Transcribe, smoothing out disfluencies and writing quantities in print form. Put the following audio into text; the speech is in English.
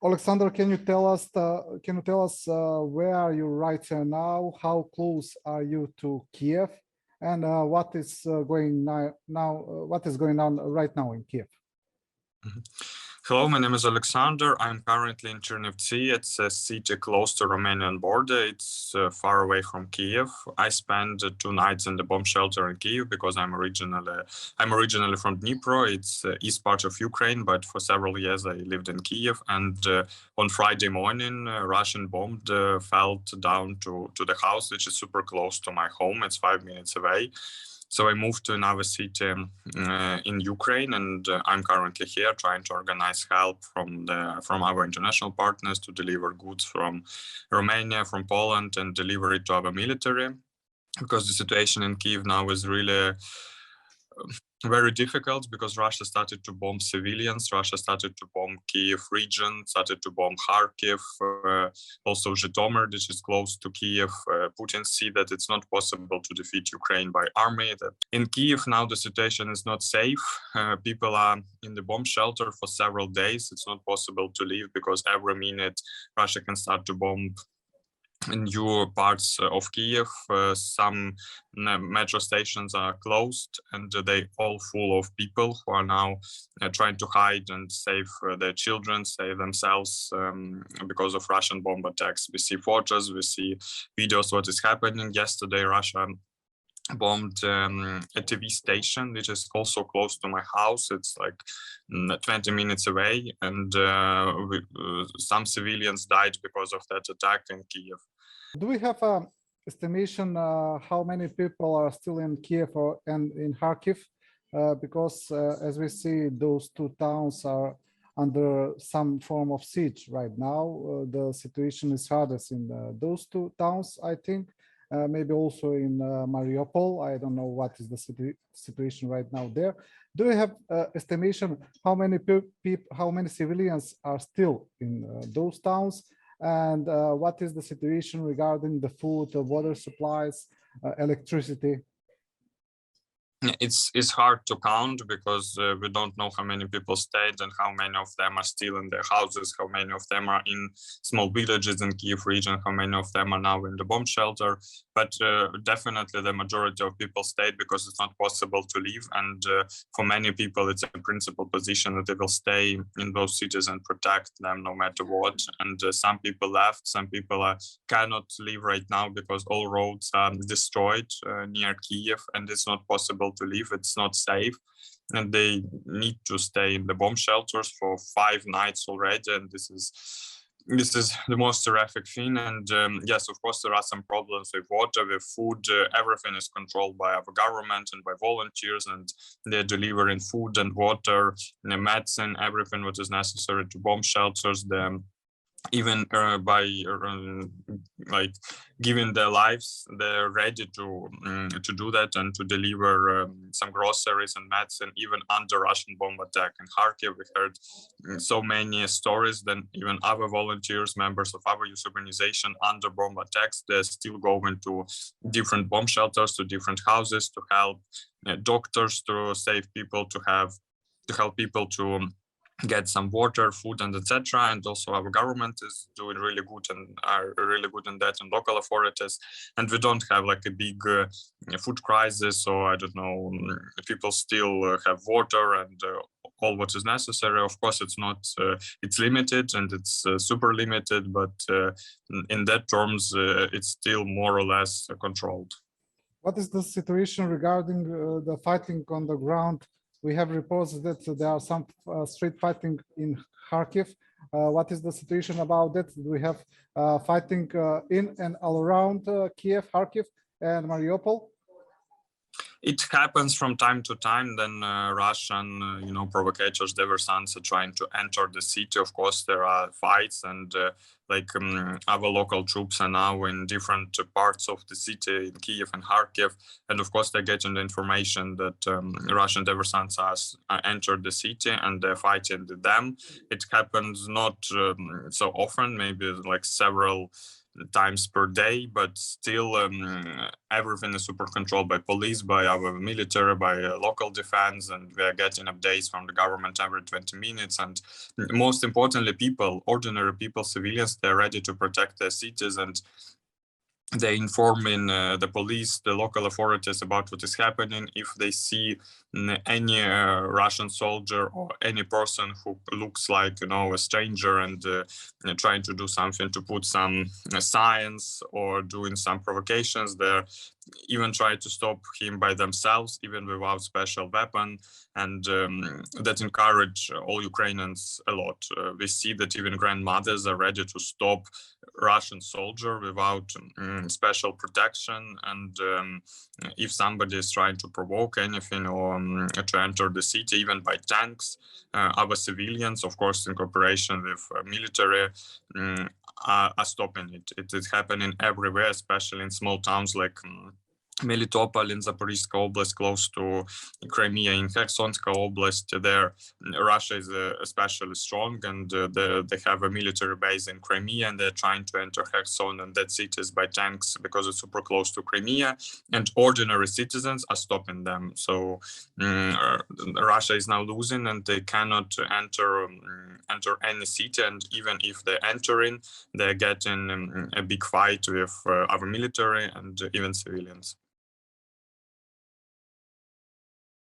Alexander, can you tell us where are you right now? How close are you to Kiev, and what is going on right now in Kiev? Hello, my name is Alexander. I'm currently in Chernivtsi. It's a city close to Romanian border. It's far away from Kiev. I spent 2 nights in the bomb shelter in Kiev because I'm originally from Dnipro. It's east part of Ukraine, but for several years I lived in Kiev. And on Friday morning, Russian bomb fell down to the house, which is super close to my home. It's 5 minutes away. So I moved to another city in Ukraine, and I'm currently here trying to organize help from our international partners to deliver goods from Romania, from Poland, and deliver it to our military. Because the situation in Kyiv now is really very difficult, because Russia started to bomb civilians. Russia started to bomb Kyiv region, started to bomb Kharkiv, also Zhytomyr, which is close to Kyiv. Putin see that it's not possible to defeat Ukraine by army. That in Kyiv now the situation is not safe. People are in the bomb shelter for several days. It's not possible to leave because every minute Russia can start to bomb in new parts of Kiev. Some metro stations are closed, and they all full of people who are now trying to hide and save their children, save themselves because of Russian bomb attacks. We see photos, we see videos what is happening. Yesterday, Russia bombed a TV station, which is also close to my house. It's like 20 minutes away, and some civilians died because of that attack in Kiev. Do we have an estimation how many people are still in Kiev and in Kharkiv? Because as we see, those 2 towns are under some form of siege right now. The situation is hardest in those 2 towns, I think. Maybe also in Mariupol. I don't know what is the situation right now there. Do you have estimation how many civilians are still in those towns, and what is the situation regarding the food, the water supplies, electricity? It's hard to count because we don't know how many people stayed and how many of them are still in their houses, how many of them are in small villages in Kiev region, how many of them are now in the bomb shelter. But definitely the majority of people stayed because it's not possible to leave. And for many people, it's a principal position that they will stay in those cities and protect them no matter what. And some people left, some people cannot leave right now because all roads are destroyed near Kiev, and it's not possible to leave. It's not safe, and they need to stay in the bomb shelters for 5 nights already. And this is the most terrific thing. And yes, of course, there are some problems with water, with food. Everything is controlled by our government and by volunteers, and they're delivering food and water, and medicine, everything what is necessary to bomb shelters. Even by like giving their lives, they're ready to do that and to deliver some groceries and medicine even under Russian bomb attack. In Kharkiv, we heard so many stories. Then even other volunteers, members of our youth organization, under bomb attacks, they're still going to different bomb shelters, to different houses, to help doctors, to save people, to help people to get some water, food, and etc. And also our government is doing really good and are really good in that, and local authorities. And we don't have like a big food crisis, so I don't know, people still have water and all what is necessary. Of course, it's not, it's limited, and it's super limited, but in that terms, it's still more or less controlled. What is the situation regarding the fighting on the ground? We have reports that there are some street fighting in Kharkiv. What is the situation about that? Do we have fighting in and all around Kiev, Kharkiv, and Mariupol? It happens from time to time. Then Russian, provocators, diversants are trying to enter the city. Of course, there are fights, and our local troops are now in different parts of the city, in Kiev and Kharkiv. And of course, they're getting the information that Russian diversants are entered the city, and they're fighting them. It happens not so often, maybe like several times per day, but still everything is super controlled by police, by our military, by local defense, and we are getting updates from the government every 20 minutes. And most importantly, people, ordinary people, civilians, they're ready to protect their cities, and they informing the police, the local authorities about what is happening. If they see any Russian soldier or any person who looks like, a stranger and trying to do something to put some signs or doing some provocations, they're even try to stop him by themselves, even without special weapon. And that encourage all Ukrainians a lot. We see that even grandmothers are ready to stop Russian soldier without special protection. And if somebody is trying to provoke anything or to enter the city, even by tanks, our civilians, of course, in cooperation with military, are stopping it. It is happening everywhere, especially in small towns like Melitopol in Zaporizhzhia Oblast, close to Crimea, in Khersonska Oblast. There, Russia is especially strong, and they have a military base in Crimea, and they're trying to enter Kherson and that cities by tanks because it's super close to Crimea, and ordinary citizens are stopping them. So Russia is now losing, and they cannot enter any city, and even if they're entering, they're getting a big fight with our military and even civilians.